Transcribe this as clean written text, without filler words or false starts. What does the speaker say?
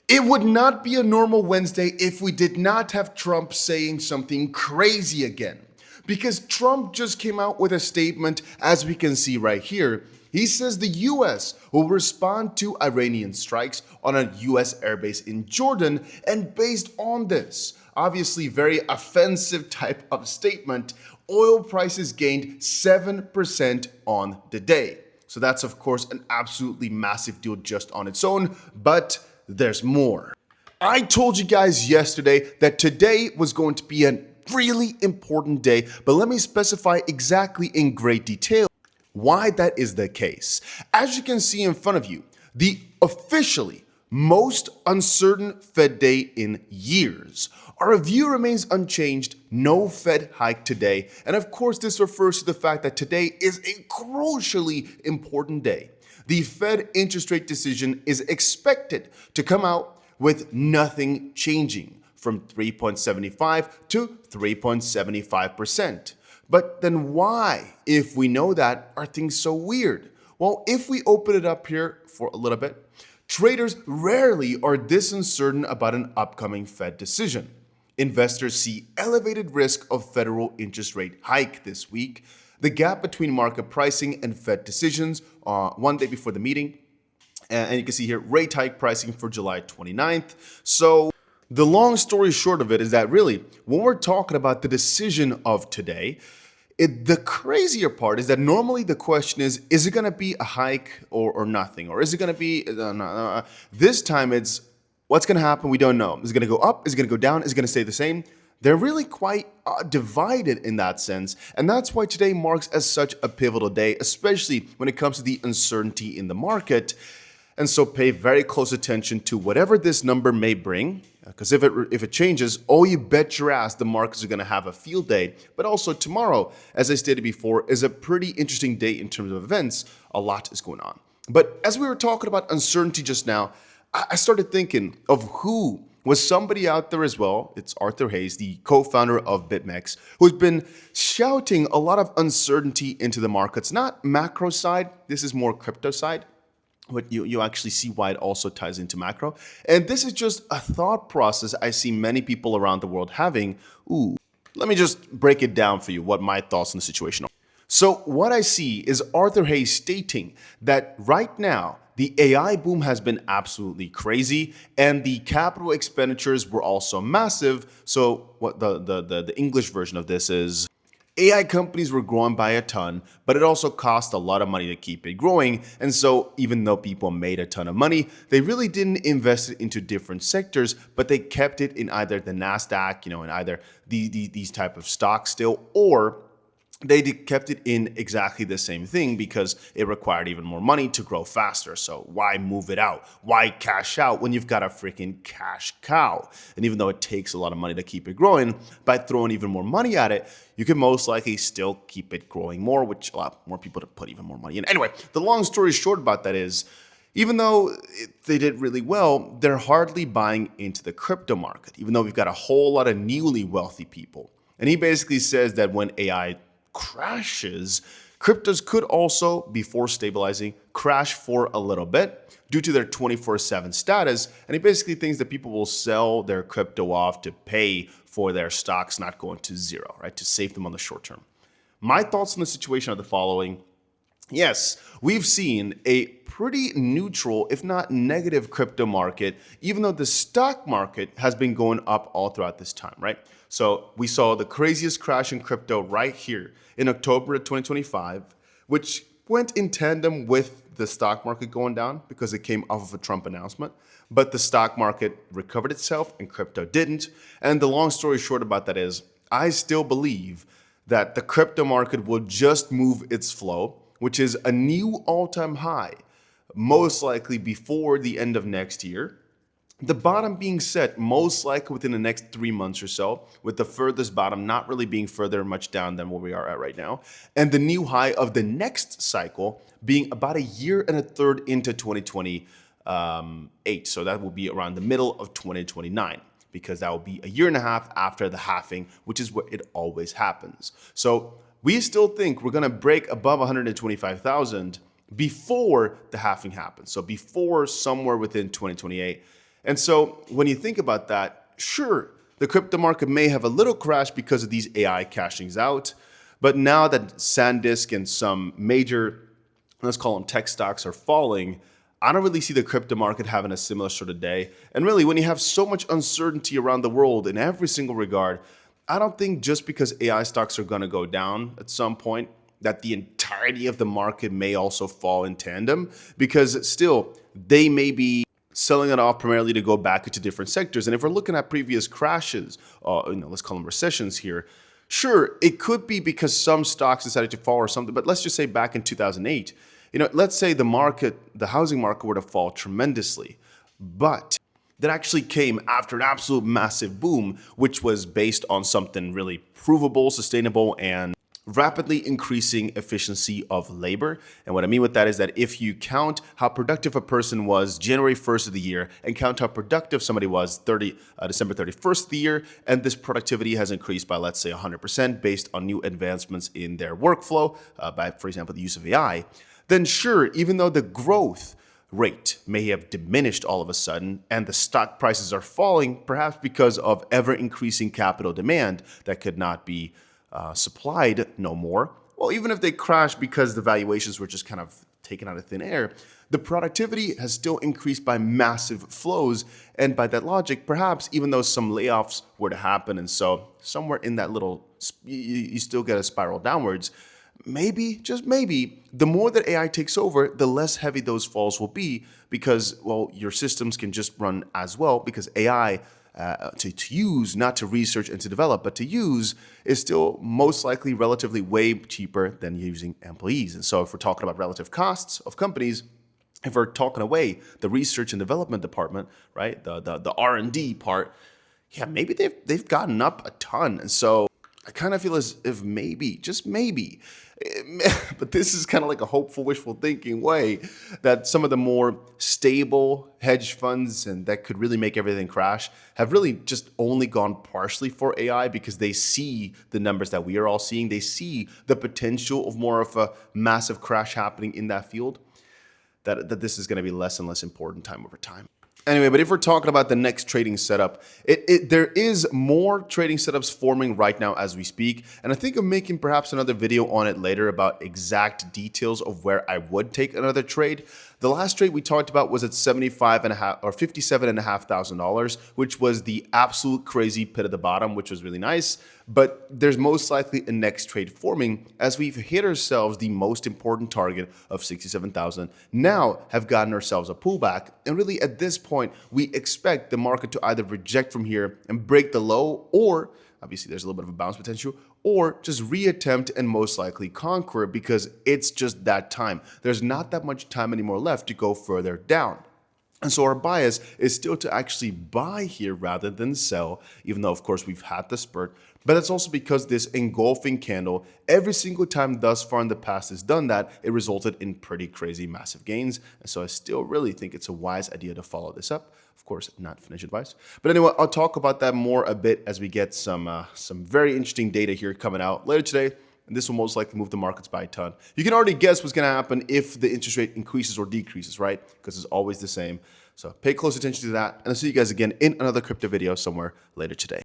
It would not be a normal Wednesday if we did not have Trump saying something crazy again. Because Trump just came out with a statement, as we can see right here. He says the US will respond to Iranian strikes on a US airbase in Jordan, and based on this, obviously very offensive type of statement, oil prices gained 7% on the day. So that's of course an absolutely massive deal just on its own, but there's more. I told you guys yesterday that today was going to be a really important day, but let me specify exactly in great detail why that is the case. As you can see in front of you, the officially most uncertain Fed day in years. Our view remains unchanged, no Fed hike today, and of course this refers to the fact that today is a crucially important day. The Fed interest rate decision is expected to come out with nothing changing from 3.75 to 3.75%. But then why, if we know that, are things so weird? Well, if we open it up here for a little bit, traders rarely are this uncertain about an upcoming Fed decision. Investors see elevated risk of federal interest rate hike this week. The gap between market pricing and Fed decisions one day before the meeting. And you can see here rate hike pricing for July 29th. So the long story short of it is that really when we're talking about the decision of today, the crazier part is that normally the question is it going to be a hike or nothing? Or is it going to be, this time it's what's going to happen? We don't know. Is it going to go up? Is it going to go down? Is it going to stay the same? They're really quite divided in that sense, and that's why today marks as such a pivotal day, especially when it comes to the uncertainty in the market. And so pay very close attention to whatever this number may bring, because if it changes, oh, you bet your ass the markets are going to have a field day. But also tomorrow, as I stated before, is a pretty interesting day in terms of events. A lot is going on. But as we were talking about uncertainty just now, I started thinking of who was somebody out there as well. It's Arthur Hayes, the co-founder of BitMEX, who's been shouting a lot of uncertainty into the markets, not macro side. This is more crypto side, but you actually see why it also ties into macro. And this is just a thought process I see many people around the world having. Let me just break it down for you, what my thoughts on the situation are. So what I see is Arthur Hayes stating that right now, the AI boom has been absolutely crazy, and the capital expenditures were also massive. So what the English version of this is, AI companies were growing by a ton, but it also cost a lot of money to keep it growing. And so even though people made a ton of money, they really didn't invest it into different sectors, but they kept it in either the NASDAQ, in either these type of stocks still, or they kept it in exactly the same thing because it required even more money to grow faster. So why move it out? Why cash out when you've got a freaking cash cow? And even though it takes a lot of money to keep it growing, by throwing even more money at it, you can most likely still keep it growing more, which allows more people to put even more money in. Anyway, the long story short about that is, even though they did really well, they're hardly buying into the crypto market, even though we've got a whole lot of newly wealthy people. And he basically says that when AI crashes, cryptos could also, before stabilizing, crash for a little bit due to their 24/7 status. And he basically thinks that people will sell their crypto off to pay for their stocks not going to zero, right? To save them on the short term. My thoughts on the situation are the following. Yes, we've seen a pretty neutral, if not negative crypto market, even though the stock market has been going up all throughout this time, right? So we saw the craziest crash in crypto right here in October of 2025, which went in tandem with the stock market going down because it came off of a Trump announcement. But the stock market recovered itself and crypto didn't. And the long story short about that is, I still believe that the crypto market will just move its flow, which is a new all-time high, most likely before the end of next year. The bottom being set most likely within the next 3 months or so, with the furthest bottom not really being further much down than where we are at right now. And the new high of the next cycle being about a year and a third into 2028. So that will be around the middle of 2029, because that will be a year and a half after the halving, which is where it always happens. So we still think we're going to break above 125,000 before the halving happens. So before somewhere within 2028. And so when you think about that, sure, the crypto market may have a little crash because of these AI cashings out. But now that SanDisk and some major, let's call them tech stocks, are falling, I don't really see the crypto market having a similar sort of day. And really, when you have so much uncertainty around the world in every single regard, I don't think just because AI stocks are going to go down at some point, that the entirety of the market may also fall in tandem, because still, they may be selling it off primarily to go back into different sectors. And if we're looking at previous crashes, let's call them recessions here, sure, it could be because some stocks decided to fall or something, but let's just say back in 2008, let's say the housing market were to fall tremendously, but that actually came after an absolute massive boom, which was based on something really provable, sustainable, and rapidly increasing efficiency of labor. And what I mean with that is that if you count how productive a person was January 1st of the year and count how productive somebody was December 31st of the year, and this productivity has increased by, let's say, 100% based on new advancements in their workflow, by, for example, the use of AI, then sure, even though the growth rate may have diminished all of a sudden and the stock prices are falling, perhaps because of ever-increasing capital demand that could not be supplied no more. Well, even if they crash because the valuations were just kind of taken out of thin air, the productivity has still increased by massive flows. And by that logic, perhaps even though some layoffs were to happen, and so somewhere in that little, you still get a spiral downwards, maybe, just maybe, the more that AI takes over, the less heavy those falls will be because, well, your systems can just run as well because AI, to use, not to research and to develop, but to use, is still most likely relatively way cheaper than using employees. And so if we're talking about relative costs of companies, if we're talking away the research and development department, right, the R&D part, yeah, maybe they've gotten up a ton. And so I kind of feel as if maybe, just maybe, but this is kind of like a hopeful, wishful thinking way, that some of the more stable hedge funds and that could really make everything crash have really just only gone partially for AI because they see the numbers that we are all seeing. They see the potential of more of a massive crash happening in that field, that this is going to be less and less important time over time. Anyway, but if we're talking about the next trading setup, there is more trading setups forming right now as we speak. And I think I'm making perhaps another video on it later about exact details of where I would take another trade. The last trade we talked about was at $75,500 or $57,500, which was the absolute crazy pit at the bottom, which was really nice. But there's most likely a next trade forming as we've hit ourselves the most important target of 67,000. Now have gotten ourselves a pullback. And really at this point, we expect the market to either reject from here and break the low, or obviously there's a little bit of a bounce potential, or just reattempt and most likely conquer because it's just that time. There's not that much time anymore left to go further down. And so our bias is still to actually buy here rather than sell, even though, of course, we've had the spurt. But that's also because this engulfing candle, every single time thus far in the past has done that, it resulted in pretty crazy massive gains. And so I still really think it's a wise idea to follow this up. Of course, not financial advice. But anyway, I'll talk about that more a bit as we get some very interesting data here coming out later today. And this will most likely move the markets by a ton. You can already guess what's going to happen if the interest rate increases or decreases, right? Because it's always the same. So pay close attention to that. And I'll see you guys again in another crypto video somewhere later today.